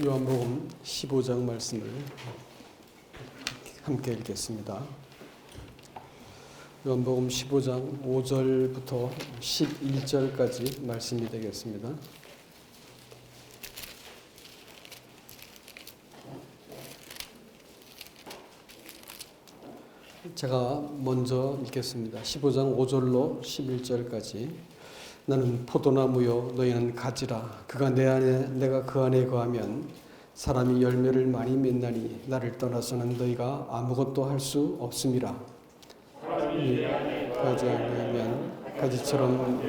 요한복음 15장 말씀을 함께 읽겠습니다. 요한복음 15장 5절부터 11절까지 말씀이 되겠습니다. 제가 먼저 읽겠습니다. 15장 5절로 11절까지. 나는 포도나무요 너희는 가지라. 그가 내 안에 내가 그 안에 거하면 사람이 열매를 많이 맺나니 나를 떠나서는 너희가 아무것도 할 수 없음이라. 사람이 가지 아니하면 가지처럼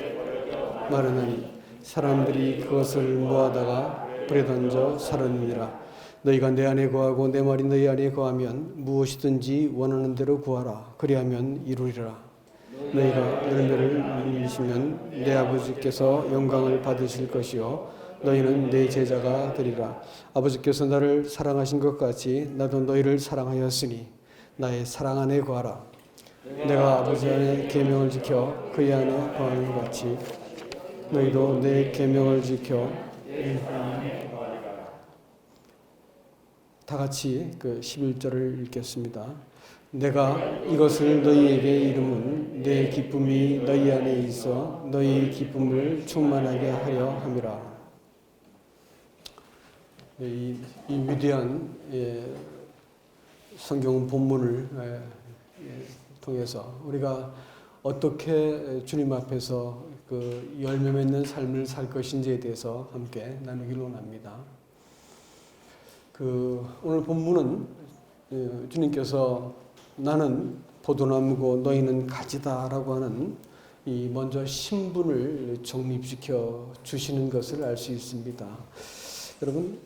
마르나니 사람들이 그것을 모아다가 불에 던져 사르느니라. 너희가 내 안에 거하고 내 말이 너희 안에 거하면 무엇이든지 원하는 대로 구하라. 그리하면 이루리라. 너희가 열매를 맺으시면 내 아버지께서 영광을 받으실 것이요 너희는 내 제자가 되리라. 아버지께서 나를 사랑하신 것 같이 나도 너희를 사랑하였으니 나의 사랑 안에 거하라. 내가 아버지 안에 계명을 지켜 그의 안에 거하는 것 같이 너희도 내 계명을 지켜 다 같이 그 11절을 읽겠습니다. 내가 이것을 너희에게 이름은 내 기쁨이 너희 안에 있어 너희 기쁨을 충만하게 하려 함이라. 이 위대한 성경 본문을 통해서 우리가 어떻게 주님 앞에서 그 열매 맺는 삶을 살 것인지에 대해서 함께 나누기를 원합니다. 오늘 본문은 주님께서 나는 포도나무고 너희는 가지다라고 하는 이 먼저 신분을 정립시켜 주시는 것을 알 수 있습니다. 여러분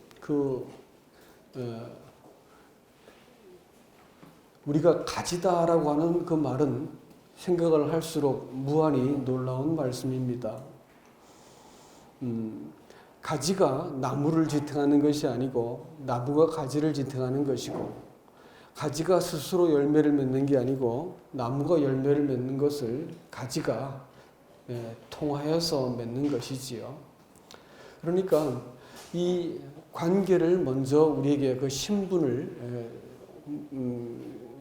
우리가 가지다라고 하는 그 말은 생각을 할수록 무한히 놀라운 말씀입니다. 가지가 나무를 지탱하는 것이 아니고 나무가 가지를 지탱하는 것이고 가지가 스스로 열매를 맺는 게 아니고 나무가 열매를 맺는 것을 가지가 통하여서 맺는 것이지요. 그러니까 이 관계를 먼저 우리에게 그 신분을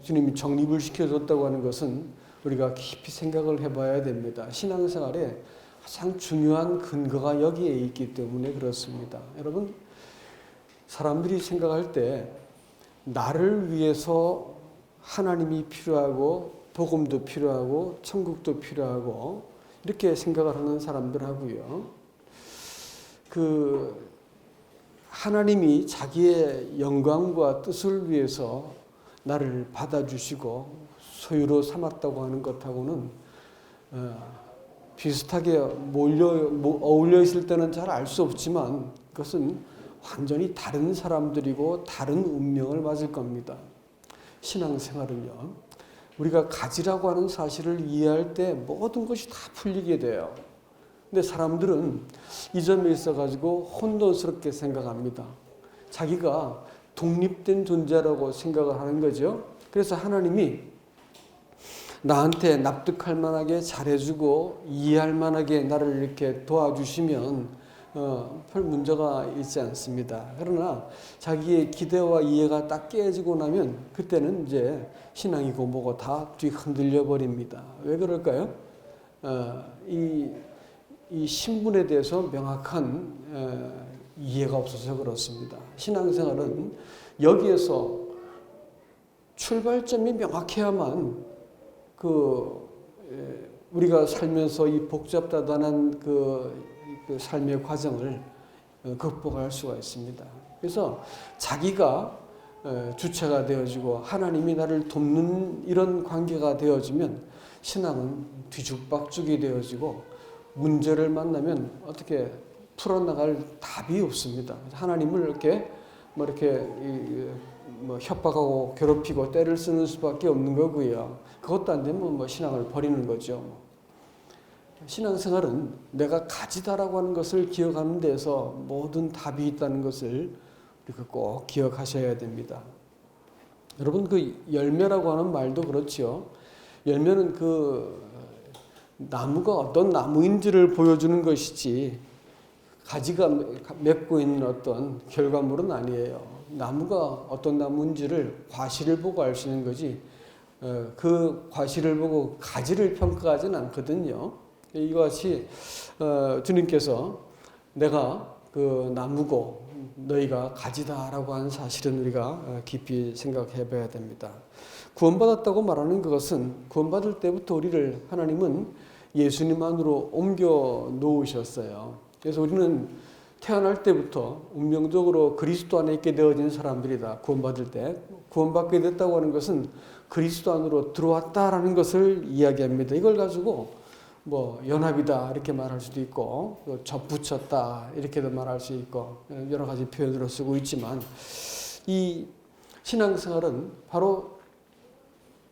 주님이 정립을 시켜줬다고 하는 것은 우리가 깊이 생각을 해봐야 됩니다. 신앙생활에 가장 중요한 근거가 여기에 있기 때문에 그렇습니다. 여러분, 사람들이 생각할 때 나를 위해서 하나님이 필요하고 복음도 필요하고 천국도 필요하고 이렇게 생각을 하는 사람들하고요. 하나님이 자기의 영광과 뜻을 위해서 나를 받아주시고 소유로 삼았다고 하는 것하고는 비슷하게 어울려 있을 때는 잘 알 수 없지만 그것은 완전히 다른 사람들이고 다른 운명을 맞을 겁니다. 신앙생활은요. 우리가 가지라고 하는 사실을 이해할 때 모든 것이 다 풀리게 돼요. 근데 사람들은 이 점에 있어가지고 혼돈스럽게 생각합니다. 자기가 독립된 존재라고 생각을 하는 거죠. 그래서 하나님이 나한테 납득할 만하게 잘해주고 이해할 만하게 나를 이렇게 도와주시면 별 문제가 있지 않습니다. 그러나 자기의 기대와 이해가 딱 깨지고 나면 그때는 이제 신앙이고 뭐고 다 뒤흔들려 버립니다. 왜 그럴까요? 이 신분에 대해서 명확한 이해가 없어서 그렇습니다. 신앙생활은 여기에서 출발점이 명확해야만 우리가 살면서 이 복잡다단한 그 삶의 과정을 극복할 수가 있습니다. 그래서 자기가 주체가 되어지고 하나님이 나를 돕는 이런 관계가 되어지면 신앙은 뒤죽박죽이 되어지고 문제를 만나면 어떻게 풀어나갈 답이 없습니다. 하나님을 이렇게 협박하고 괴롭히고 때를 쓰는 수밖에 없는 거고요. 그것도 안 되면 신앙을 버리는 거죠. 신앙생활은 내가 가지다라고 하는 것을 기억하는 데서 모든 답이 있다는 것을 우리가 꼭 기억하셔야 됩니다. 여러분 열매라고 하는 말도 그렇죠. 열매는 나무가 어떤 나무인지를 보여주는 것이지 가지가 맺고 있는 어떤 결과물은 아니에요. 나무가 어떤 나무인지를 과실을 보고 알 수 있는 거지 그 과실을 보고 가지를 평가하지는 않거든요. 이것이 주님께서 내가 그 나무고 너희가 가지다라고 하는 사실은 우리가 깊이 생각해 봐야 됩니다. 구원받았다고 말하는 그것은 구원받을 때부터 우리를 하나님은 예수님 안으로 옮겨 놓으셨어요. 그래서 우리는 태어날 때부터 운명적으로 그리스도 안에 있게 되어진 사람들이다. 구원받을 때 구원받게 됐다고 하는 것은 그리스도 안으로 들어왔다라는 것을 이야기합니다. 이걸 가지고 뭐 연합이다 이렇게 말할 수도 있고 접붙였다 이렇게도 말할 수 있고 여러 가지 표현으로 쓰고 있지만 이 신앙생활은 바로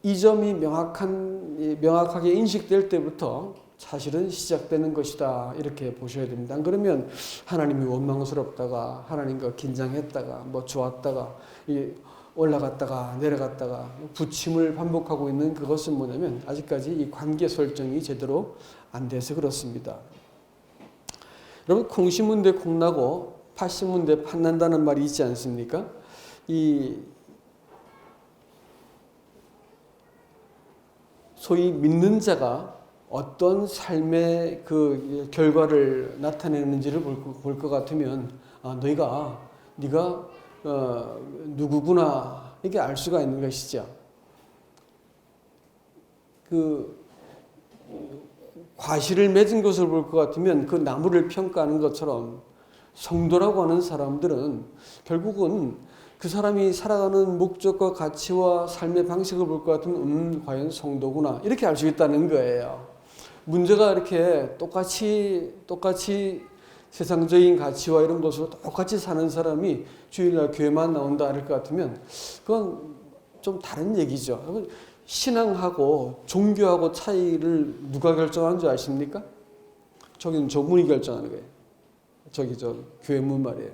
이 점이 명확하게 인식될 때부터 사실은 시작되는 것이다 이렇게 보셔야 됩니다. 안 그러면 하나님이 원망스럽다가 하나님과 긴장했다가 뭐 좋았다가 올라갔다가 내려갔다가 부침을 반복하고 있는 그것은 뭐냐면 아직까지 이 관계 설정이 제대로 안 돼서 그렇습니다. 여러분 콩 심은 데 콩 나고 팥 심은 데 팥 난다는 말이 있지 않습니까? 이 소위 믿는 자가 어떤 삶의 그 결과를 나타내는지를 볼 것 같으면 네가 누구구나 이게 알 수가 있는 것이죠. 그 과실을 맺은 것을 볼 것 같으면 그 나무를 평가하는 것처럼 성도라고 하는 사람들은 결국은 그 사람이 살아가는 목적과 가치와 삶의 방식을 볼 것 같으면 과연 성도구나 이렇게 알 수 있다는 거예요. 문제가 이렇게 똑같이 세상적인 가치와 이런 것으로 똑같이 사는 사람이 주일날 교회만 나온다 할 것 같으면 그건 좀 다른 얘기죠. 신앙하고 종교하고 차이를 누가 결정하는 줄 아십니까? 저기는 저문이 결정하는 거예요. 저 교회 문 말이에요.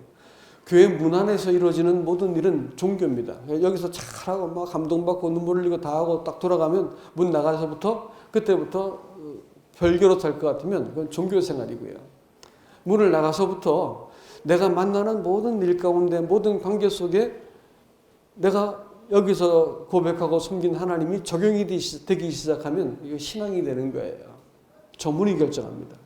교회 문 안에서 이루어지는 모든 일은 종교입니다. 여기서 잘하고 막 감동받고 눈물 흘리고 다 하고 딱 돌아가면 문 나가서부터 그때부터 별개로 살 것 같으면 그건 종교 생활이고요. 문을 나가서부터 내가 만나는 모든 일 가운데 모든 관계 속에 내가 여기서 고백하고 섬긴 하나님이 적용이 되기 시작하면 이거 신앙이 되는 거예요. 저 문이 결정합니다.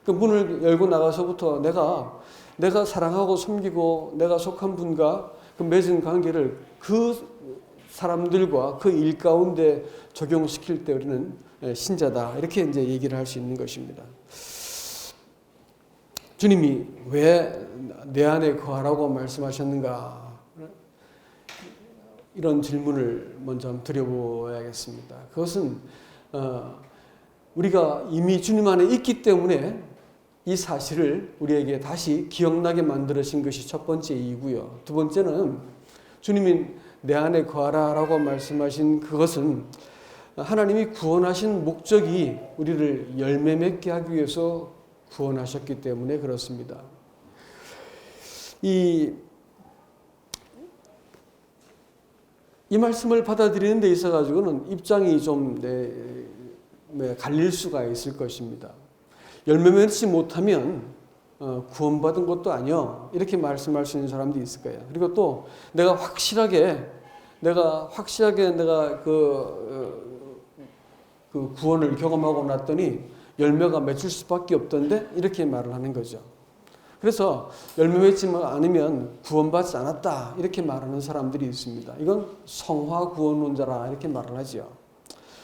그 문을 열고 나가서부터 내가 사랑하고 섬기고 내가 속한 분과 그 맺은 관계를 그 사람들과 그 일 가운데 적용시킬 때 우리는 신자다 이렇게 이제 얘기를 할 수 있는 것입니다. 주님이 왜 내 안에 거하라고 말씀하셨는가? 이런 질문을 먼저 한번 드려보아야겠습니다. 그것은 우리가 이미 주님 안에 있기 때문에 이 사실을 우리에게 다시 기억나게 만들으신 것이 첫 번째 이유고요. 두 번째는 주님이 내 안에 거하라라고 말씀하신 그것은 하나님이 구원하신 목적이 우리를 열매 맺게 하기 위해서 구원하셨기 때문에 그렇습니다. 이 말씀을 받아들이는 데 있어가지고는 입장이 좀 갈릴 수가 있을 것입니다. 열매 맺지 못하면 구원받은 것도 아니요 이렇게 말씀할 수 있는 사람도 있을 거예요. 그리고 또 내가 확실하게 내가 그 구원을 경험하고 났더니 열매가 맺힐 수밖에 없던데 이렇게 말을 하는 거죠. 그래서 열매 맺지 않으면 구원받지 않았다 이렇게 말하는 사람들이 있습니다. 이건 성화 구원론자라 이렇게 말을 하죠.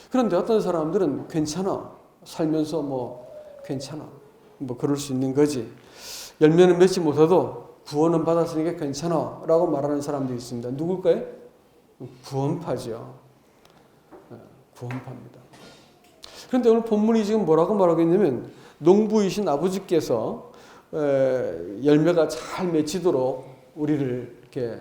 그런데 어떤 사람들은 괜찮아 살면서 괜찮아 그럴 수 있는 거지. 열매는 맺지 못해도 구원은 받았으니까 괜찮아 라고 말하는 사람도 있습니다. 누굴까요? 구원파죠. 구원파입니다. 그런데 오늘 본문이 지금 뭐라고 말하고 있냐면 농부이신 아버지께서 열매가 잘 맺히도록 우리를 이렇게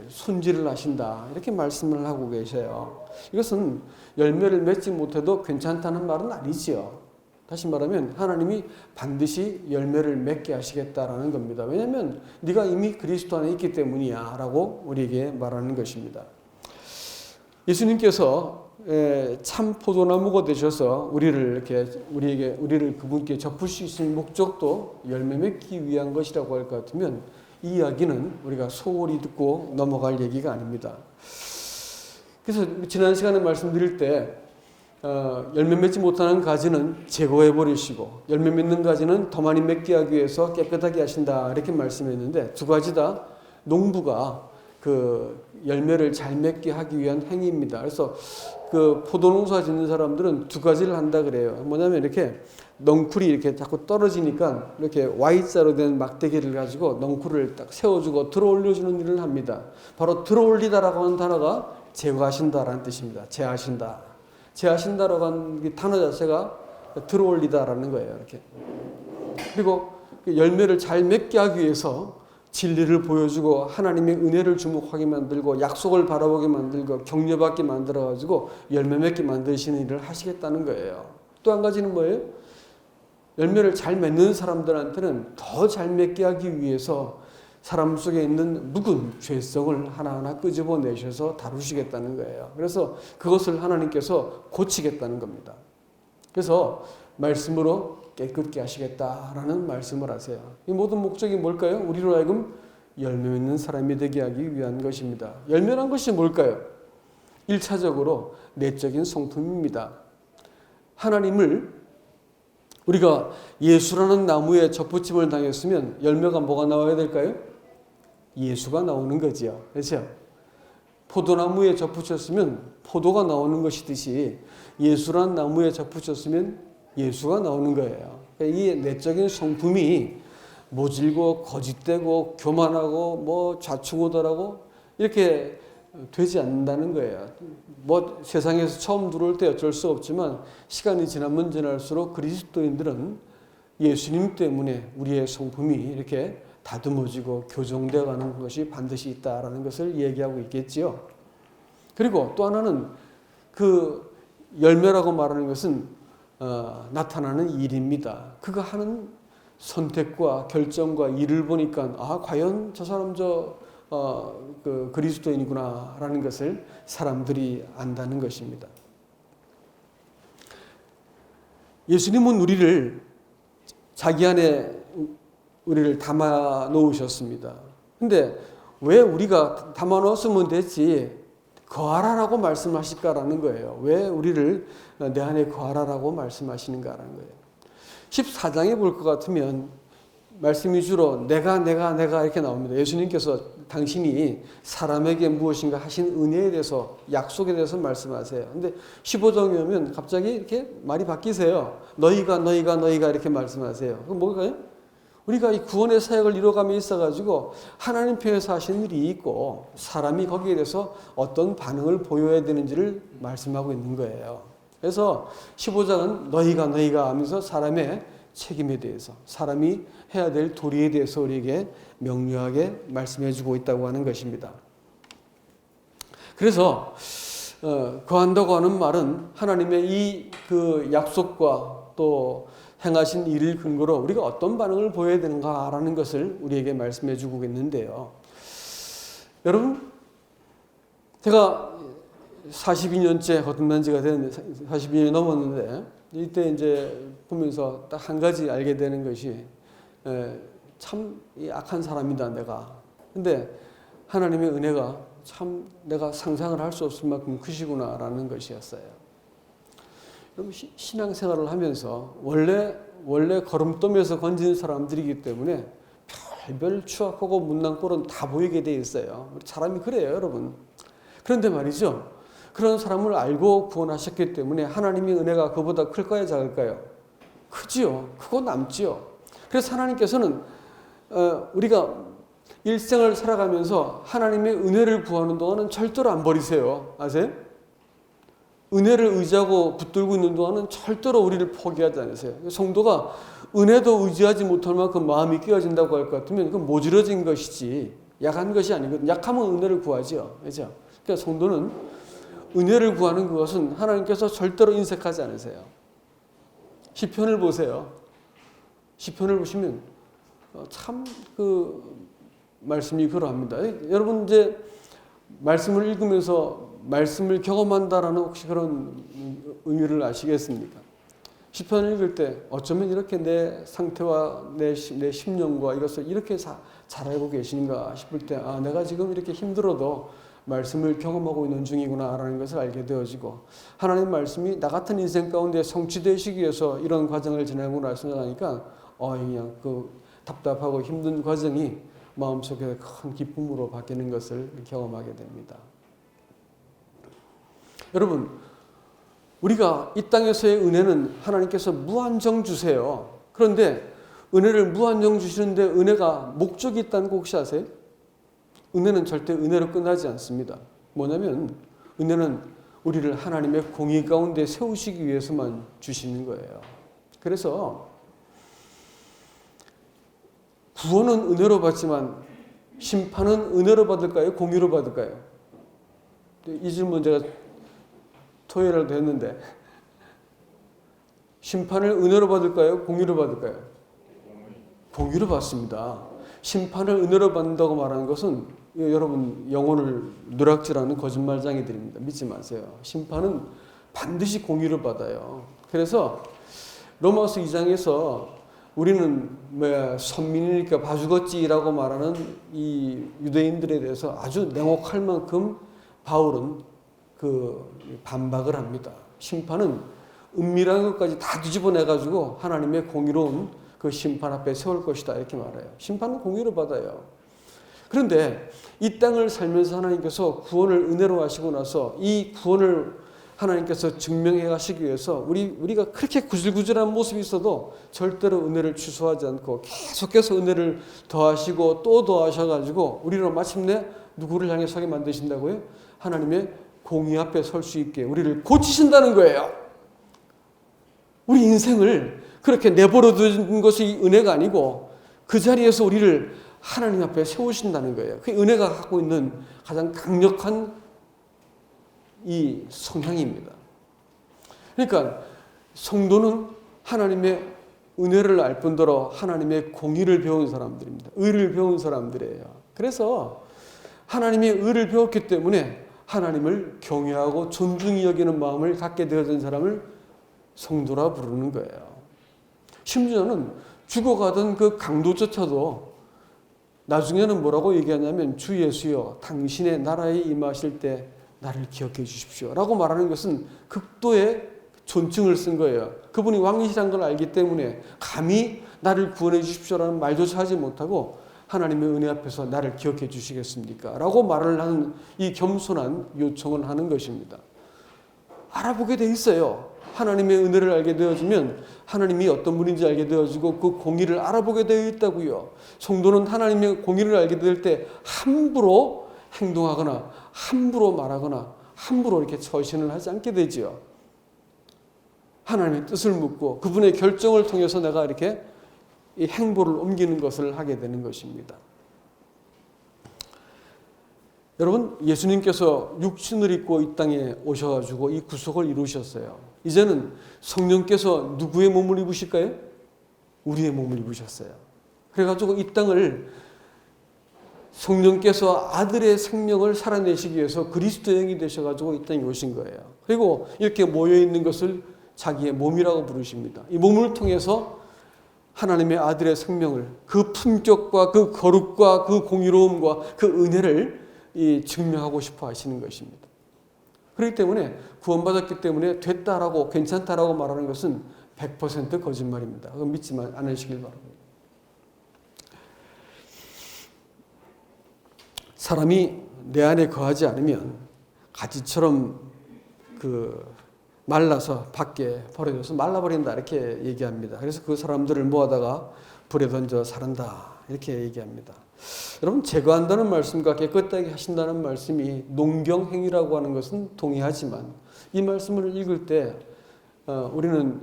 손질을 하신다 이렇게 말씀을 하고 계셔요. 이것은 열매를 맺지 못해도 괜찮다는 말은 아니지요. 다시 말하면 하나님이 반드시 열매를 맺게 하시겠다라는 겁니다. 왜냐하면 네가 이미 그리스도 안에 있기 때문이야 라고 우리에게 말하는 것입니다. 예수님께서 참 포도나무가 되셔서 우리를 그분께 접으시는 목적도 열매 맺기 위한 것이라고 할 것 같으면 이 이야기는 우리가 소홀히 듣고 넘어갈 얘기가 아닙니다. 그래서 지난 시간에 말씀드릴 때 열매 맺지 못하는 가지는 제거해 버리시고 열매 맺는 가지는 더 많이 맺게 하기 위해서 깨끗하게 하신다 이렇게 말씀했는데 두 가지 다 농부가 그 열매를 잘 맺게 하기 위한 행위입니다. 그래서 그 포도농사 짓는 사람들은 두 가지를 한다 그래요. 뭐냐면 이렇게 넝쿨이 이렇게 자꾸 떨어지니까 이렇게 Y자로 된 막대기를 가지고 넝쿨을 딱 세워주고 들어올려주는 일을 합니다. 바로 들어올리다라고 하는 단어가 제거하신다라는 뜻입니다. 제하신다. 제하신다라고 하는 단어 자체가 들어올리다라는 거예요. 이렇게. 그리고 열매를 잘 맺게 하기 위해서 진리를 보여주고 하나님의 은혜를 주목하게 만들고 약속을 바라보게 만들고 격려받게 만들어가지고 열매 맺게 만드시는 일을 하시겠다는 거예요. 또 한 가지는 뭐예요? 열매를 잘 맺는 사람들한테는 더 잘 맺게 하기 위해서 사람 속에 있는 묵은 죄성을 하나하나 끄집어내셔서 다루시겠다는 거예요. 그래서 그것을 하나님께서 고치겠다는 겁니다. 그래서 말씀으로 깨끗게 하시겠다라는 말씀을 하세요. 이 모든 목적이 뭘까요? 우리로 하여금 열매 맺는 사람이 되게 하기 위한 것입니다. 열매란 것이 뭘까요? 1차적으로 내적인 성품입니다. 하나님을 우리가 예수라는 나무에 접붙임을 당했으면 열매가 뭐가 나와야 될까요? 예수가 나오는 거지요. 그렇죠? 포도나무에 접붙였으면 포도가 나오는 것이듯이 예수라는 나무에 접붙였으면 예수가 나오는 거예요. 이 내적인 성품이 모질고 거짓되고 교만하고 뭐 좌충우돌하고 이렇게 되지 않는다는 거예요. 뭐 세상에서 처음 들어올 때 어쩔 수 없지만 시간이 지나면 지날수록 그리스도인들은 예수님 때문에 우리의 성품이 이렇게 다듬어지고 교정되어 가는 것이 반드시 있다라는 것을 얘기하고 있겠지요. 그리고 또 하나는 그 열매라고 말하는 것은 나타나는 일입니다. 그가 하는 선택과 결정과 일을 보니까 과연 저 사람 그 그리스도인이구나라는 것을 사람들이 안다는 것입니다. 예수님은 우리를 자기 안에 우리를 담아 놓으셨습니다. 근데 왜 우리가 담아 놓았으면 됐지 거하라라고 말씀하실까라는 거예요. 왜 우리를 내 안에 거하라라고 말씀하시는가라는 거예요. 14장에 볼 것 같으면 말씀이 주로 내가 이렇게 나옵니다. 예수님께서 당신이 사람에게 무엇인가 하신 은혜에 대해서 약속에 대해서 말씀하세요. 근데 15장에 오면 갑자기 이렇게 말이 바뀌세요. 너희가 이렇게 말씀하세요. 그럼 뭘까요? 우리가 이 구원의 사역을 이뤄감에 있어가지고 하나님 편에서 하신 일이 있고 사람이 거기에 대해서 어떤 반응을 보여야 되는지를 말씀하고 있는 거예요. 그래서 15장은 너희가 하면서 사람의 책임에 대해서 사람이 해야 될 도리에 대해서 우리에게 명료하게 말씀해주고 있다고 하는 것입니다. 그래서 거한다고 하는 말은 하나님의 이 그 약속과 또 행하신 일을 근거로 우리가 어떤 반응을 보여야 되는가라는 것을 우리에게 말씀해 주고 있는데요. 여러분, 제가 42년째 거듭난 지가 됐는데 42년이 넘었는데 이때 이제 보면서 딱 한 가지 알게 되는 것이 참 악한 사람이다 내가. 근데 하나님의 은혜가 참 내가 상상을 할 수 없을 만큼 크시구나라는 것이었어요. 여러분 신앙생활을 하면서 원래 걸음돌면서 건진 사람들이기 때문에 별별 추악하고 못난 꼴은 다 보이게 돼 있어요. 사람이 그래요, 여러분. 그런데 말이죠. 그런 사람을 알고 구원하셨기 때문에 하나님의 은혜가 그보다 클까요, 작을까요? 크지요. 크고 남지요. 그래서 하나님께서는 우리가 일생을 살아가면서 하나님의 은혜를 구하는 동안은 절대로 안 버리세요. 아세요? 은혜를 의지하고 붙들고 있는 동안은 절대로 우리를 포기하지 않으세요. 성도가 은혜도 의지하지 못할 만큼 마음이 끼어진다고 할 것 같으면 그건 모질어진 것이지 약한 것이 아니거든요. 약하면 은혜를 구하죠. 그렇죠? 그러니까 성도는 은혜를 구하는 그것은 하나님께서 절대로 인색하지 않으세요. 시편을 보세요. 시편을 보시면 참 그 말씀이 그러합니다. 여러분 이제 말씀을 읽으면서 말씀을 경험한다라는 혹시 그런 의미를 아시겠습니까? 시편을 읽을 때 어쩌면 이렇게 내 상태와 내 심령과 이것을 이렇게 잘 알고 계신가 싶을 때 내가 지금 이렇게 힘들어도 말씀을 경험하고 있는 중이구나라는 것을 알게 되어지고 하나님 말씀이 나 같은 인생 가운데 성취되시기 위해서 이런 과정을 지나구나 생각하니까 그냥 그 답답하고 힘든 과정이 마음속에 큰 기쁨으로 바뀌는 것을 경험하게 됩니다. 여러분, 우리가 이 땅에서의 은혜는 하나님께서 무한정 주세요. 그런데 은혜를 무한정 주시는데 은혜가 목적이 있다는 거 혹시 아세요? 은혜는 절대 은혜로 끝나지 않습니다. 뭐냐면 은혜는 우리를 하나님의 공의 가운데 세우시기 위해서만 주시는 거예요. 그래서 구원은 은혜로 받지만 심판은 은혜로 받을까요? 공의로 받을까요? 이 질문 제가 토요일에도 했는데 심판을 은혜로 받을까요? 공의로 받을까요? 공의로 받습니다. 심판을 은혜로 받는다고 말하는 것은 여러분 영혼을 누락질하는 거짓말쟁이들입니다. 믿지 마세요. 심판은 반드시 공의로 받아요. 그래서 로마서 2장에서 우리는 선민이니까 봐주겠지라고 말하는 이 유대인들에 대해서 아주 냉혹할 만큼 바울은 그 반박을 합니다. 심판은 은밀한 것까지 다 뒤집어내가지고 하나님의 공의로운 그 심판 앞에 세울 것이다 이렇게 말해요. 심판은 공의로 받아요. 그런데 이 땅을 살면서 하나님께서 구원을 은혜로 하시고 나서 이 구원을 하나님께서 증명해 가시기 위해서 우리가 그렇게 구질구질한 모습이 있어도 절대로 은혜를 취소하지 않고 계속해서 은혜를 더하시고 또 더하셔가지고 우리로 마침내 누구를 향해 서게 만드신다고요? 하나님의 공의 앞에 설 수 있게 우리를 고치신다는 거예요. 우리 인생을 그렇게 내버려 둔 것이 은혜가 아니고 그 자리에서 우리를 하나님 앞에 세우신다는 거예요. 그 은혜가 갖고 있는 가장 강력한 이 성향입니다. 그러니까 성도는 하나님의 은혜를 알 뿐더러 하나님의 공의를 배운 사람들입니다. 의를 배운 사람들이에요. 그래서 하나님의 의를 배웠기 때문에 하나님을 경외하고 존중히 여기는 마음을 갖게 되어진 사람을 성도라 부르는 거예요. 심지어는 죽어가던 그 강도조차도 나중에는 뭐라고 얘기하냐면 주 예수여 당신의 나라에 임하실 때 나를 기억해 주십시오 라고 말하는 것은 극도의 존칭을 쓴 거예요. 그분이 왕이시라는 걸 알기 때문에 감히 나를 구원해 주십시오라는 말조차 하지 못하고 하나님의 은혜 앞에서 나를 기억해 주시겠습니까? 라고 말을 하는 이 겸손한 요청을 하는 것입니다. 알아보게 돼 있어요. 하나님의 은혜를 알게 되어지면 하나님이 어떤 분인지 알게 되어지고 그 공의를 알아보게 되어 있다고요. 성도는 하나님의 공의를 알게 될 때 함부로 행동하거나 함부로 말하거나 함부로 이렇게 처신을 하지 않게 되지요. 하나님의 뜻을 묻고 그분의 결정을 통해서 내가 이렇게 이 행보를 옮기는 것을 하게 되는 것입니다. 여러분, 예수님께서 육신을 입고 이 땅에 오셔가지고 이 구속을 이루셨어요. 이제는 성령께서 누구의 몸을 입으실까요? 우리의 몸을 입으셨어요. 그래가지고 이 땅을 성령께서 아들의 생명을 살아내시기 위해서 그리스도의 영이 되셔가지고 이 땅에 오신 거예요. 그리고 이렇게 모여있는 것을 자기의 몸이라고 부르십니다. 이 몸을 통해서 하나님의 아들의 생명을 그 품격과 그 거룩과 그 공의로움과 그 은혜를 증명하고 싶어 하시는 것입니다. 그렇기 때문에 구원받았기 때문에 됐다라고 괜찮다라고 말하는 것은 100% 거짓말입니다. 그건 믿지 않으시길 바랍니다. 사람이 내 안에 거하지 않으면 가지처럼 말라서 밖에 버려져서 말라버린다 이렇게 얘기합니다. 그래서 그 사람들을 모아다가 불에 던져 사른다 이렇게 얘기합니다. 여러분, 제거한다는 말씀과 깨끗하게 하신다는 말씀이 농경행위라고 하는 것은 동의하지만 이 말씀을 읽을 때 우리는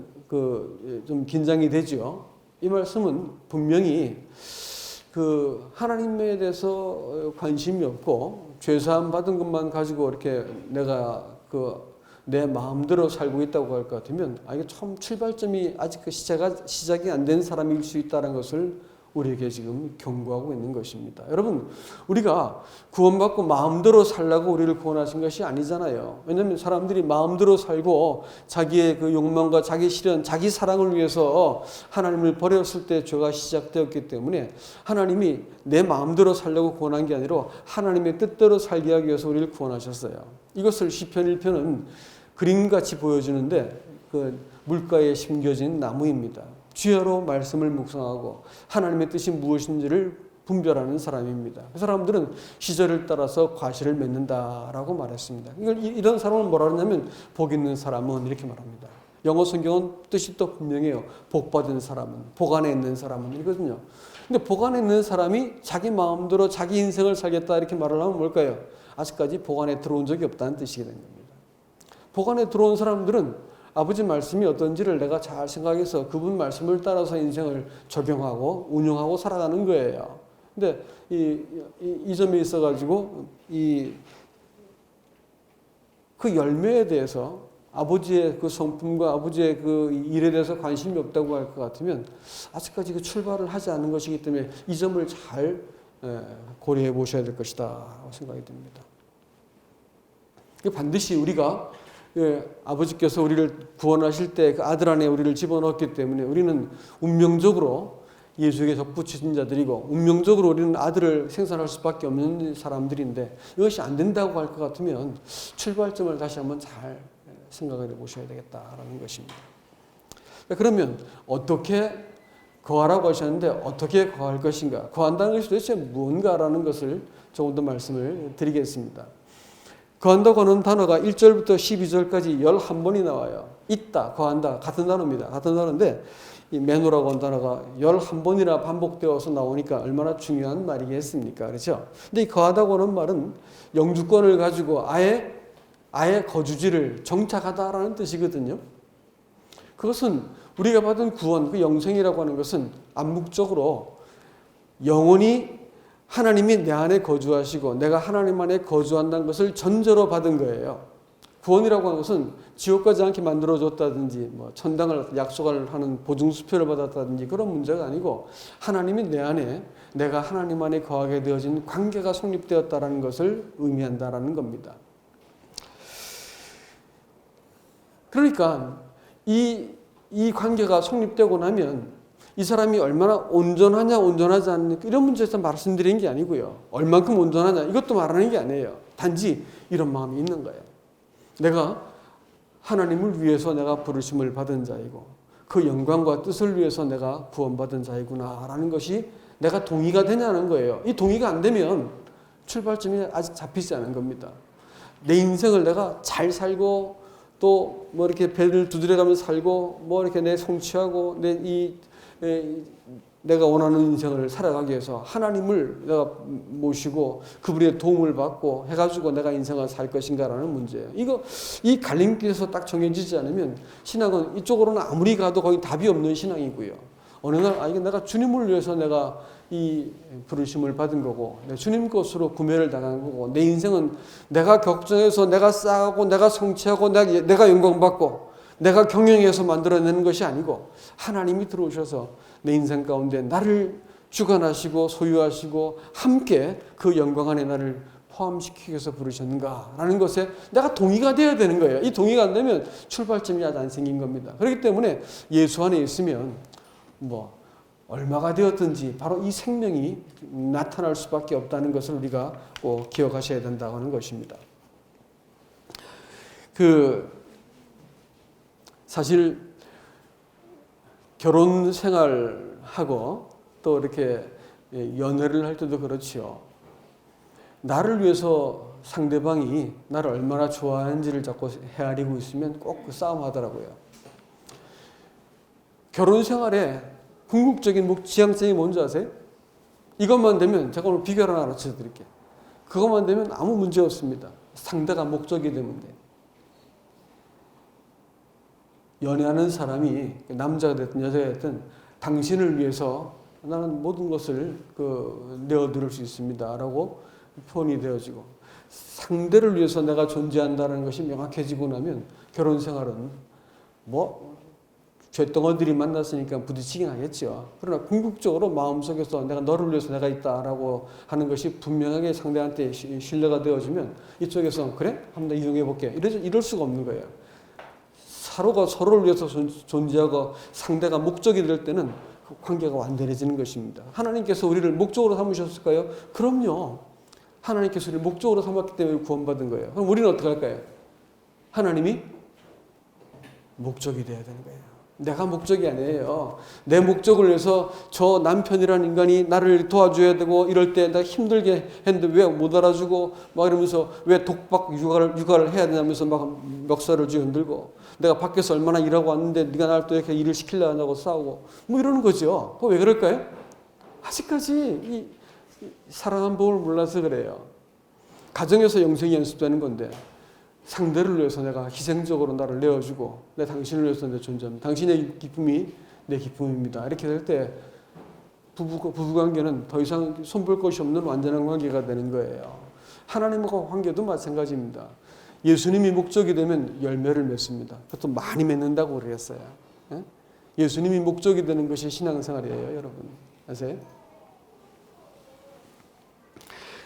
좀 긴장이 되죠. 이 말씀은 분명히 하나님에 대해서 관심이 없고 죄사함 받은 것만 가지고 이렇게 내가 내 마음대로 살고 있다고 할 것 같으면 이게 처음 출발점이 아직 시작이 안 된 사람일 수 있다는 것을 우리에게 지금 경고하고 있는 것입니다. 여러분, 우리가 구원받고 마음대로 살라고 우리를 구원하신 것이 아니잖아요. 왜냐하면 사람들이 마음대로 살고 자기의 그 욕망과 자기 실현, 자기 사랑을 위해서 하나님을 버렸을 때 죄가 시작되었기 때문에 하나님이 내 마음대로 살려고 구원한 게 아니라 하나님의 뜻대로 살게 하기 위해서 우리를 구원하셨어요. 이것을 시편 1편은 그림같이 보여주는데 그 물가에 심겨진 나무입니다. 주야로 말씀을 묵상하고 하나님의 뜻이 무엇인지를 분별하는 사람입니다. 그 사람들은 시절을 따라서 과실을 맺는다라고 말했습니다. 이런 사람을 뭐라 그러냐면 복 있는 사람은 이렇게 말합니다. 영어 성경은 뜻이 또 분명해요. 복 받은 사람은, 복 안에 있는 사람은 이거든요. 근데 복 안에 있는 사람이 자기 마음대로 자기 인생을 살겠다 이렇게 말을 하면 뭘까요? 아직까지 복 안에 들어온 적이 없다는 뜻이 된 겁니다. 복 안에 들어온 사람들은 아버지 말씀이 어떤지를 내가 잘 생각해서 그분 말씀을 따라서 인생을 적용하고 운영하고 살아가는 거예요. 근데 이 점에 있어가지고 그 열매에 대해서 아버지의 그 성품과 아버지의 그 일에 대해서 관심이 없다고 할 것 같으면 아직까지 그 출발을 하지 않은 것이기 때문에 이 점을 잘 고려해 보셔야 될 것이다 생각이 듭니다. 반드시 우리가 아버지께서 우리를 구원하실 때 그 아들 안에 우리를 집어넣었기 때문에 우리는 운명적으로 예수에게 덧붙여진 자들이고 운명적으로 우리는 아들을 생산할 수밖에 없는 사람들인데 이것이 안 된다고 할 것 같으면 출발점을 다시 한번 잘 생각을 해보셔야 되겠다라는 것입니다. 그러면 어떻게 거하라고 하셨는데 어떻게 거할 것인가? 거한다는 것이 도대체 무언가라는 것을 조금 더 말씀을 드리겠습니다. 거한다고 하는 단어가 1절부터 12절까지 11번이 나와요. 있다, 거한다 같은 단어입니다. 같은 단어인데 이 매노라고 하는 단어가 11번이나 반복되어서 나오니까 얼마나 중요한 말이겠습니까? 그렇죠? 근데 이 거하다고 하는 말은 영주권을 가지고 아예 거주지를 정착하다라는 뜻이거든요. 그것은 우리가 받은 구원, 그 영생이라고 하는 것은 암묵적으로 영원히 하나님이 내 안에 거주하시고 내가 하나님 안에 거주한다는 것을 전제로 받은 거예요. 구원이라고 하는 것은 지옥 가지 않게 만들어줬다든지 뭐 천당을 약속을 하는 보증수표를 받았다든지 그런 문제가 아니고 하나님이 내 안에 내가 하나님 안에 거하게 되어진 관계가 성립되었다는 것을 의미한다는 겁니다. 그러니까 이 관계가 성립되고 나면 이 사람이 얼마나 온전하냐 온전하지 않느냐 이런 문제에서 말씀드리는 게 아니고요. 얼만큼 온전하냐 이것도 말하는 게 아니에요. 단지 이런 마음이 있는 거예요. 내가 하나님을 위해서 내가 부르심을 받은 자이고 그 영광과 뜻을 위해서 내가 구원받은 자이구나 라는 것이 내가 동의가 되냐는 거예요. 이 동의가 안 되면 출발점이 아직 잡히지 않은 겁니다. 내 인생을 내가 잘 살고 또 뭐 이렇게 배를 두드려가면서 살고 뭐 이렇게 내 성취하고 내가 원하는 인생을 살아가기 위해서 하나님을 내가 모시고 그분의 도움을 받고 해가지고 내가 인생을 살 것인가라는 문제예요. 이 갈림길에서 딱 정해지지 않으면 신앙은 이쪽으로는 아무리 가도 거의 답이 없는 신앙이고요. 어느 날 이게 내가 주님을 위해서 내가 이 부르심을 받은 거고 내 주님 것으로 구매를 당한 거고 내 인생은 내가 격정해서 내가 쌓고 내가 성취하고 내가 영광받고 내가 경영해서 만들어내는 것이 아니고 하나님이 들어오셔서 내 인생 가운데 나를 주관하시고 소유하시고 함께 그 영광 안에 나를 포함시키기 위해서 부르셨는가라는 것에 내가 동의가 되어야 되는 거예요. 이 동의가 안 되면 출발점이 아직 안 생긴 겁니다. 그렇기 때문에 예수 안에 있으면 뭐 얼마가 되었든지 바로 이 생명이 나타날 수밖에 없다는 것을 우리가 꼭 기억하셔야 된다고 하는 것입니다. 사실 결혼 생활하고 또 이렇게 연애를 할 때도 그렇지요. 나를 위해서 상대방이 나를 얼마나 좋아하는지를 자꾸 헤아리고 있으면 꼭 그 싸움하더라고요. 결혼 생활에 궁극적인 지향점이 뭔지 아세요? 이것만 되면 제가 오늘 비결 하나 가르쳐 드릴게요. 그것만 되면 아무 문제 없습니다. 상대가 목적이 되면 돼요. 연애하는 사람이 남자가 됐든 여자가 됐든 당신을 위해서 나는 모든 것을 내어드릴 수 있습니다 라고 표현이 되어지고 상대를 위해서 내가 존재한다는 것이 명확해지고 나면 결혼 생활은 뭐 쇳덩어들이 만났으니까 부딪히긴 하겠죠. 그러나 궁극적으로 마음속에서 내가 너를 위해서 내가 있다라고 하는 것이 분명하게 상대한테 신뢰가 되어지면 이쪽에서 그래? 한번 이용해 볼게. 이럴 수가 없는 거예요. 서로가 서로를 위해서 존재하고 상대가 목적이 될 때는 그 관계가 완전해지는 것입니다. 하나님께서 우리를 목적으로 삼으셨을까요? 그럼요. 하나님께서 우리를 목적으로 삼았기 때문에 구원받은 거예요. 그럼 우리는 어떻게 할까요? 하나님이 목적이 되어야 되는 거예요. 내가 목적이 아니에요. 내 목적을 위해서 저 남편이라는 인간이 나를 도와줘야 되고 이럴 때 내가 힘들게 했는데 왜 못 알아주고 막 이러면서 왜 독박 육아를 해야 되냐면서 막 멱살을 쥐어 흔들고 내가 밖에서 얼마나 일하고 왔는데 네가 나를 또 이렇게 일을 시키려 하냐고 싸우고 뭐 이러는 거죠. 그거 왜 그럴까요? 아직까지 이 사랑한 법을 몰라서 그래요. 가정에서 영성이 연습되는 건데 상대를 위해서 내가 희생적으로 나를 내어주고 내 당신을 위해서 내 존재합니다. 당신의 기쁨이 내 기쁨입니다. 이렇게 될 때 부부관계는 더 이상 손볼 것이 없는 완전한 관계가 되는 거예요. 하나님과 관계도 마찬가지입니다. 예수님이 목적이 되면 열매를 맺습니다. 그것도 많이 맺는다고 그랬어요. 예수님이 목적이 되는 것이 신앙생활이에요. 여러분 아세요?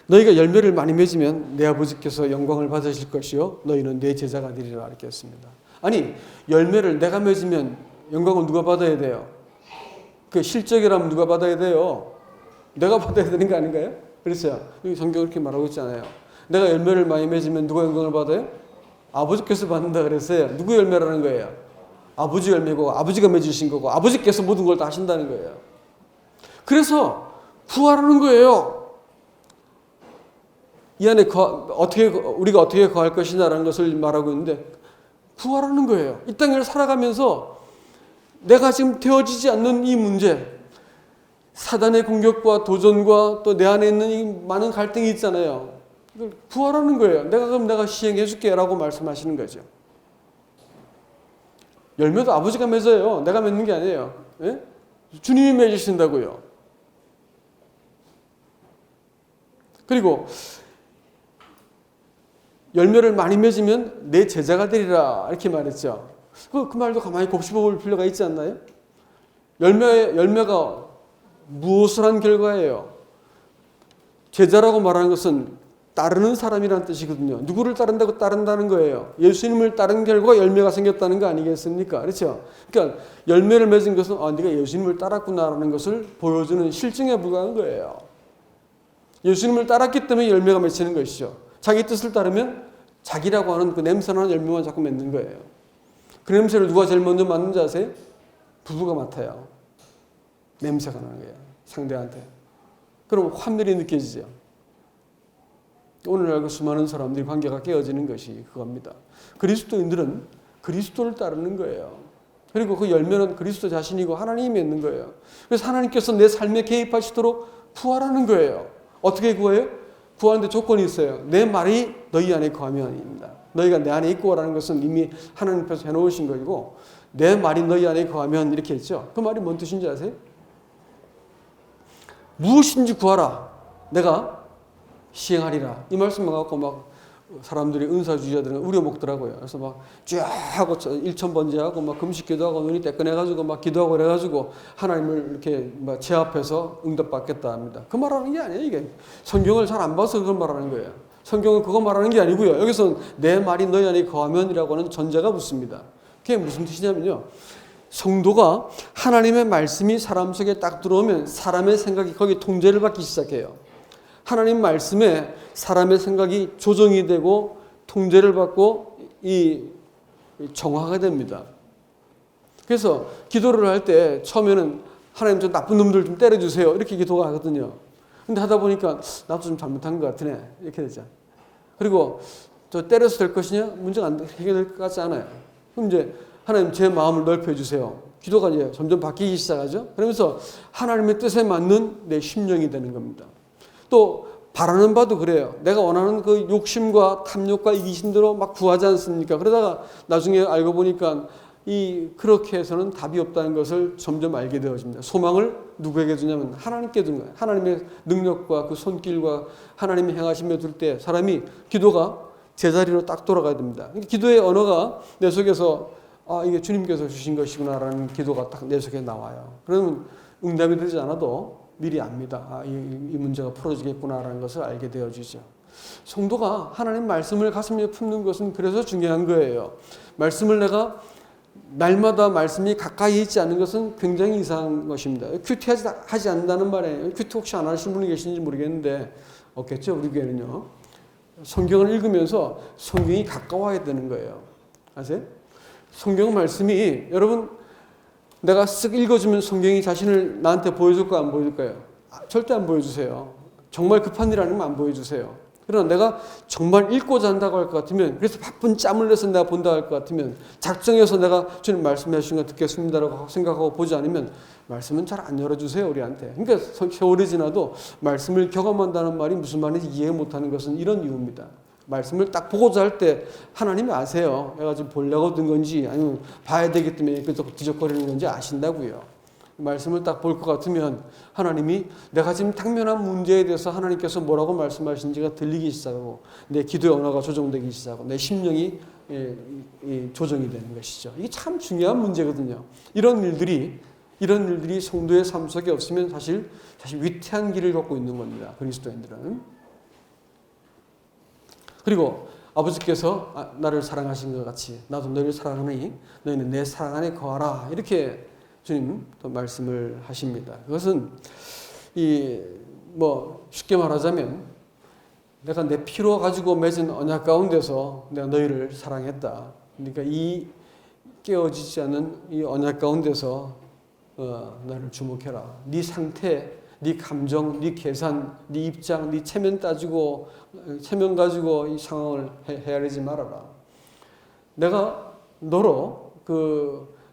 너희가 열매를 많이 맺으면 내 아버지께서 영광을 받으실 것이요 너희는 내 제자가 되리라 이렇게 했습니다. 아니 열매를 내가 맺으면 영광을 누가 받아야 돼요? 그 실적이라면 누가 받아야 돼요? 내가 받아야 되는 거 아닌가요? 그렇죠? 여기 성경 그렇게 말하고 있잖아요. 내가 열매를 많이 맺으면 누가 영광을 받아요? 아버지께서 받는다 그랬어요. 누구 열매라는 거예요? 아버지 열매고 아버지가 맺으신 거고 아버지께서 모든 걸 다 하신다는 거예요. 그래서 부활하는 거예요. 이 안에 우리가 어떻게 거할 것이냐라는 것을 말하고 있는데 부활하는 거예요. 이 땅을 살아가면서 내가 지금 되어지지 않는 이 문제, 사단의 공격과 도전과 또 내 안에 있는 이 많은 갈등이 있잖아요. 이걸 부활하는 거예요. 그럼 내가 시행해 줄게 라고 말씀하시는 거죠. 열매도 아버지가 맺어요. 내가 맺는 게 아니에요. 예? 주님이 맺으신다고요. 그리고 열매를 많이 맺으면 내 제자가 되리라 이렇게 말했죠. 그 말도 가만히 곱씹어 볼 필요가 있지 않나요? 열매가 무엇을 한 결과예요? 제자라고 말하는 것은 따르는 사람이라는 뜻이거든요. 누구를 따른다고 따른다는 거예요. 예수님을 따른 결과 열매가 생겼다는 거 아니겠습니까? 그렇죠? 그러니까 열매를 맺은 것은 네가 예수님을 따랐구나라는 것을 보여주는 실증에 불과한 거예요. 예수님을 따랐기 때문에 열매가 맺히는 것이죠. 자기 뜻을 따르면 자기라고 하는 그 냄새나는 열매만 자꾸 맺는 거예요. 그 냄새를 누가 제일 먼저 맡는지 아세요? 부부가 맡아요. 냄새가 나는 거예요. 상대한테. 그럼 환멸이 느껴지죠. 오늘날 그 수많은 사람들이 관계가 깨어지는 것이 그겁니다. 그리스도인들은 그리스도를 따르는 거예요. 그리고 그 열매는 그리스도 자신이고 하나님이 맺는 거예요. 그래서 하나님께서 내 삶에 개입하시도록 부활하는 거예요. 어떻게 구해요? 구하는데 조건이 있어요. 내 말이 너희 안에 거하면입니다. 너희가 내 안에 있고라는 것은 이미 하나님께서 해놓으신 것이고 내 말이 너희 안에 거하면 이렇게 했죠. 그 말이 뭔 뜻인지 아세요? 무엇인지 구하라. 내가 시행하리라. 이 말씀만 갖고 막 사람들이 은사주의자들은 우려먹더라고요. 그래서 막 쫙 하고 일천번제하고 막 금식 기도하고 눈이 떼끈해가지고 막 기도하고 그래가지고 하나님을 이렇게 막 제 앞에서 응답받겠다 합니다. 그 말하는 게 아니에요. 이게 성경을 잘 안 봐서 그걸 말하는 거예요. 성경은 그거 말하는 게 아니고요. 여기서 내 말이 너희 안에 거하면이라고 하는 전제가 붙습니다. 그게 무슨 뜻이냐면요. 성도가 하나님의 말씀이 사람 속에 딱 들어오면 사람의 생각이 거기 통제를 받기 시작해요. 하나님 말씀에 사람의 생각이 조정이 되고 통제를 받고 이 정화가 됩니다. 그래서 기도를 할 때 처음에는 하나님 저 나쁜 놈들 좀 때려주세요 이렇게 기도가 하거든요. 근데 하다 보니까 나도 좀 잘못한 것 같으네 이렇게 되죠. 그리고 저 때려서 될 것이냐? 문제가 해결될 것 같지 않아요. 그럼 이제 하나님 제 마음을 넓혀 주세요. 기도가 이제 점점 바뀌기 시작하죠. 그러면서 하나님의 뜻에 맞는 내 심령이 되는 겁니다. 또 바라는 바도 그래요. 내가 원하는 그 욕심과 탐욕과 이기심대로 막 구하지 않습니까? 그러다가 나중에 알고 보니까 그렇게 해서는 답이 없다는 것을 점점 알게 되어집니다. 소망을 누구에게 주냐면 하나님께 두는 거예요. 하나님의 능력과 그 손길과 하나님의 행하심에 둘 때 사람이 기도가 제자리로 딱 돌아가야 됩니다. 기도의 언어가 내 속에서 아, 이게 주님께서 주신 것이구나라는 기도가 딱 내 속에 나와요. 그러면 응답이 되지 않아도 미리 압니다. 아, 이 문제가 풀어지겠구나라는 것을 알게 되어지죠. 성도가 하나님 말씀을 가슴에 품는 것은 그래서 중요한 거예요. 말씀을 내가 날마다 말씀이 가까이 있지 않는 것은 굉장히 이상한 것입니다. 큐티하지 않는다는 말이에요. 큐티 혹시 안 하시는 분이 계신지 모르겠는데 없겠죠, 우리 교회는요. 성경을 읽으면서 성경이 가까워야 되는 거예요. 아세요? 성경 말씀이 여러분 내가 쓱 읽어주면 성경이 자신을 나한테 보여줄까 안 보여줄까요? 절대 안 보여주세요. 정말 급한 일 아니면 안 보여주세요. 그러나 내가 정말 읽고자 한다고 할 것 같으면, 그래서 바쁜 짬을 내서 내가 본다고 할 것 같으면, 작정해서 내가 주님 말씀하신 거 듣겠습니다라고 생각하고 보지 않으면 말씀은 잘 안 열어주세요, 우리한테. 그러니까 세월이 지나도 말씀을 경험한다는 말이 무슨 말인지 이해 못하는 것은 이런 이유입니다. 말씀을 딱 보고자 할 때 하나님이 아세요. 내가 지금 보려고 든 건지 아니면 봐야 되기 때문에 계속 뒤적거리는 건지 아신다고요. 말씀을 딱 볼 것 같으면 하나님이 내가 지금 당면한 문제에 대해서 하나님께서 뭐라고 말씀하시는지가 들리기 시작하고 내 기도의 언어가 조정되기 시작하고 내 심령이 조정이 되는 것이죠. 이게 참 중요한 문제거든요. 이런 일들이 성도의 삶 속에 없으면 사실 위태한 길을 걷고 있는 겁니다. 그리스도인들은. 그리고 아버지께서 나를 사랑하신 것 같이 나도 너희를 사랑하니 너희는 내 사랑 안에 거하라. 이렇게 주님 또 말씀을 하십니다. 그것은 쉽게 말하자면 내가 내 피로 가지고 맺은 언약 가운데서 내가 너희를 사랑했다. 그러니까 이 깨어지지 않는 이 언약 가운데서 나를 주목해라. 네 상태, 네 감정, 네 계산, 네 입장, 네 체면 가지고 이 상황을 헤아리지 말아라. 내가 너로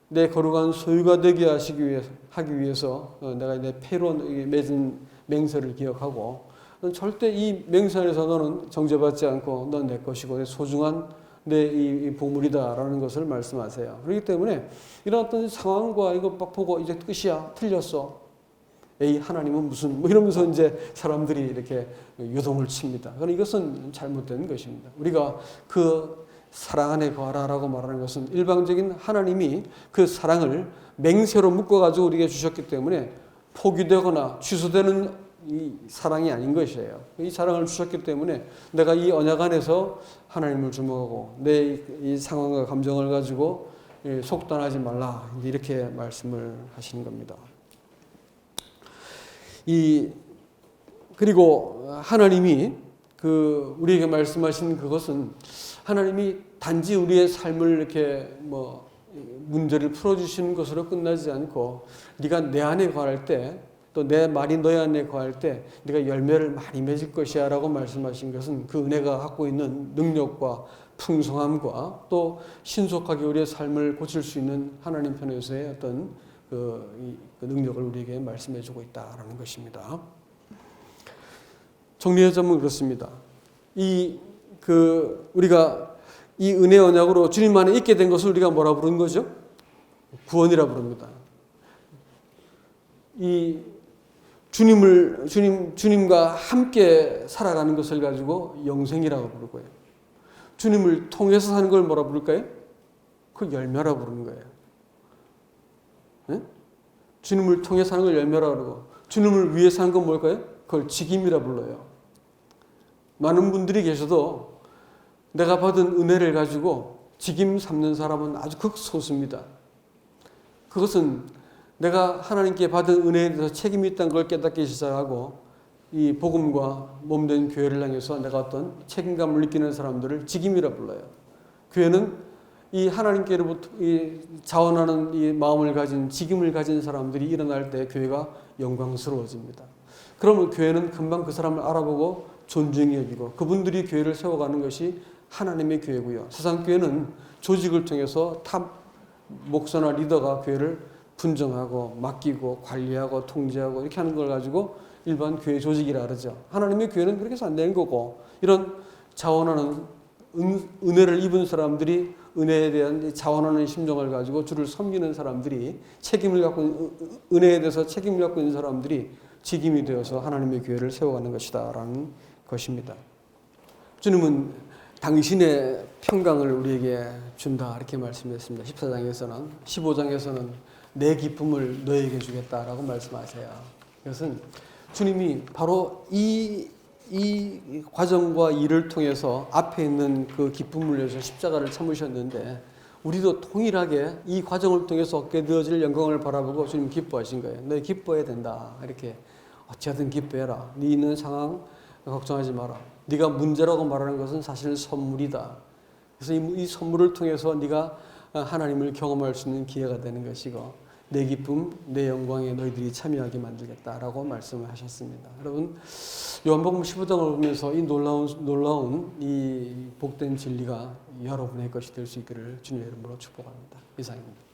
내 거룩한 소유가 되게 하기 위해서 내가 내 패로 맺은 맹세를 기억하고 절대 이 맹세 안에서 너는 정죄받지 않고 넌 내 것이고 내 소중한 내 이 보물이다라는 것을 말씀하세요. 그렇기 때문에 이런 어떤 상황과 이거 막 보고 이제 끝이야, 틀렸어. 에이, 하나님은 무슨 이러면서 이제 사람들이 이렇게 요동을 칩니다. 그러나 이것은 잘못된 것입니다. 우리가 그 사랑 안에 거하라라고 말하는 것은 일방적인 하나님이 그 사랑을 맹세로 묶어가지고 우리에게 주셨기 때문에 포기되거나 취소되는 이 사랑이 아닌 것이에요. 이 사랑을 주셨기 때문에 내가 이 언약 안에서 하나님을 주목하고 내 이 상황과 감정을 가지고 속단하지 말라. 이렇게 말씀을 하시는 겁니다. 그리고 하나님이 우리에게 말씀하신 그것은 하나님이 단지 우리의 삶을 이렇게 문제를 풀어주시는 것으로 끝나지 않고 네가 내 안에 거할 때 또 내 말이 너희 안에 거할 때 네가 열매를 많이 맺을 것이야 라고 말씀하신 것은 그 은혜가 갖고 있는 능력과 풍성함과 또 신속하게 우리의 삶을 고칠 수 있는 하나님 편에서의 어떤 그 능력을 우리에게 말씀해 주고 있다라는 것입니다. 정리하자면 그렇습니다. 우리가 이 은혜 언약으로 주님 안에 있게 된 것을 우리가 뭐라 부르는 거죠? 구원이라 부릅니다. 주님과 함께 살아가는 것을 가지고 영생이라고 부르고요. 주님을 통해서 사는 걸 뭐라 부를까요? 그 열매라 부르는 거예요. 네? 주님을 통해서 사는 걸 열매라 그러고 주님을 위해서 사는 건 뭘까요? 그걸 직임이라 불러요. 많은 분들이 계셔도 내가 받은 은혜를 가지고 직임 삼는 사람은 아주 극소수입니다. 그것은 내가 하나님께 받은 은혜에 대해서 책임이 있다는 걸 깨닫기 시작하고 이 복음과 몸된 교회를 향해서 내가 어떤 책임감을 느끼는 사람들을 직임이라 불러요. 교회는 이 하나님께로부터 이 자원하는 이 마음을 가진 직임을 가진 사람들이 일어날 때 교회가 영광스러워집니다. 그러면 교회는 금방 그 사람을 알아보고 존중히 여기고 그분들이 교회를 세워가는 것이 하나님의 교회고요. 세상 교회는 조직을 통해서 탑 목사나 리더가 교회를 분정하고 맡기고 관리하고 통제하고 이렇게 하는 걸 가지고 일반 교회 조직이라 그러죠. 하나님의 교회는 그렇게 해서 안 되는 거고 이런 자원하는 은혜를 입은 사람들이 은혜에 대한 자원하는 심정을 가지고 주를 섬기는 사람들이 책임을 갖고 은혜에 대해서 책임을 갖고 있는 사람들이 직임이 되어서 하나님의 교회를 세워가는 것이다라는 것입니다. 주님은 당신의 평강을 우리에게 준다 이렇게 말씀했습니다. 14장에서는 15장에서는 내 기쁨을 너에게 주겠다라고 말씀하세요. 그것은 주님이 바로 이 과정과 일을 통해서 앞에 있는 그 기쁨을 위해서 십자가를 참으셨는데 우리도 동일하게 이 과정을 통해서 얻게 되어질 영광을 바라보고 주님 기뻐하신 거예요. 너 기뻐해야 된다. 이렇게 어찌하든 기뻐해라. 네 있는 상황 걱정하지 마라. 네가 문제라고 말하는 것은 사실 선물이다. 그래서 이 선물을 통해서 네가 하나님을 경험할 수 있는 기회가 되는 것이고 내 기쁨, 내 영광에 너희들이 참여하게 만들겠다라고 말씀을 하셨습니다. 여러분 요한복음 15장을 보면서 이 놀라운 이 복된 진리가 여러분의 것이 될 수 있기를 주님의 이름으로 축복합니다. 이상입니다.